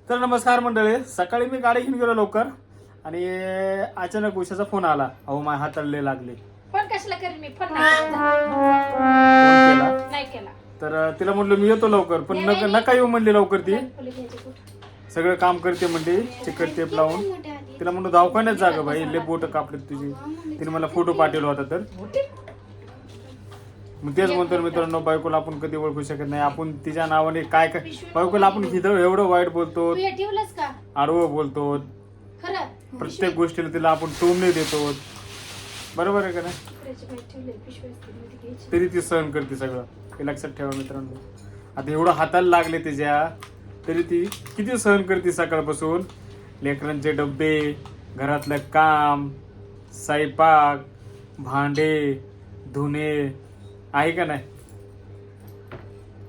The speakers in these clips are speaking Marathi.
तर नमस्कार मंडळी. सकाळी मी गाडी घेऊन गेलो लवकर आणि अचानक उषाचा फोन आला. अहो माझ्या हाताला लागले. फोन कशाला करेन मी? फोन नाही केला नाही केला. तर तिला म्हटलं मी येतो लवकर, पण नका येऊ म्हणली लवकर. ती सगळं काम करते म्हणली चिकट टेप लावून. तिला म्हणलं दवाखान्यात जा ग बाई, लय बोट कापले तुझी. तिने मला फोटो पाठवला होता. तर मग तेच म्हणतो मित्रांनो, बायकोला आपण कधी ओळखू शकत नाही. आपण तिच्या नावाने काय काय बायकोला आपण एवढं वाईट बोलतो, ठेवलंच का आडवं बोलतो, खरं प्रत्येक गोष्टीला तिला आपण टोमणे देतो. बरोबर आहे का नाही? तरी ती सहन करते सगळं. हे लक्षात ठेवा मित्रांनो. आता एवढं हाताला लागले तिच्या, तरी ती किती सहन करते सकाळपासून. लेकरांचे डब्बे, घरातलं काम, स्वयंपाक, भांडे धुणे, आहे का नाही?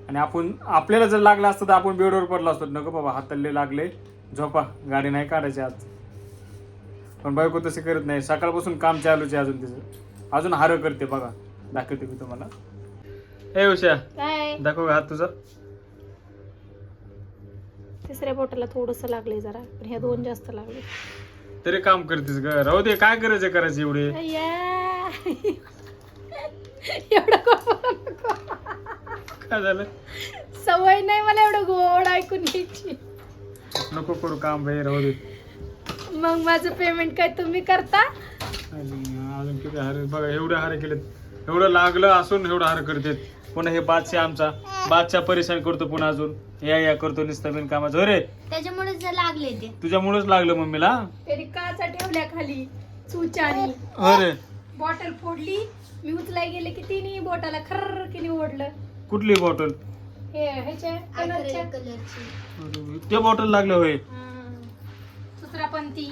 आणि आपण आपल्याला जर लागलं असतं तर आपण बेडवर पडलो असतो. नको बाबा हाताले लागले, झोपा, गाडी नाही काढायची आज. पण बायको तसे करत नाही. सकाळपासून काम चालूच आहे अजून तिचं. अजून हार करते बघा. दाखवते मी तुम्हाला. ए उषा, काय दाखव हात तुझा. तिसऱ्या बोटाला थोडस लागले जरा, पण ह्या दोन जास्त लागले. तरी काम करतेस ग. राहू दे, काय करायचं करायचं एवढे. एवढं काय झालं? सवय नाही मला एवढं गोड ऐकून घ्यायची. नको करू काम बाई, राहू दे. मग माझं पेमेंट काय तुम्ही करता? अजून किती हार बघा. एवढे हार केलेत. एवढं लागलं असून एवढं हार करतेत. पुन्हा हे बादशाह आमचा बादशाह परेशान करतो. पुन्हा अजून या करतो नुसतं बिन कामाचं. अरे त्याच्यामुळेच लागले ते. तुझ्यामुळेच लागलं मम्मीला. तरी काचा ठेवल्या खाली चुचानी. अरे बॉटल फोडली, मी उचलाय गेले की तिने बोटाला खर्र किनी ओढलं. कुठली बॉटल? हे ह्याच्या कलरच्या. कलरची त्या बॉटल लागल्या होय. दुसरा पण ती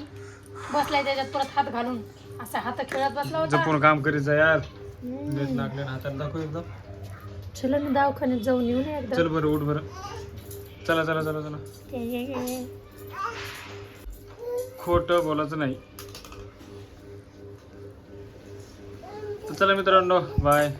बसलाय त्याच्यात परत हात घालून असा हात खेळत बसला होता. जपून काम करीत जा यार. लागले हाताला दाखव एकदा. चला ना दवाखान्यात जाऊन येऊ ना एकदा. चल बरं, उठ बरं. चला चला चला चला. खोटं बोलायचं नाही. तर चला मित्रांनो, बाय.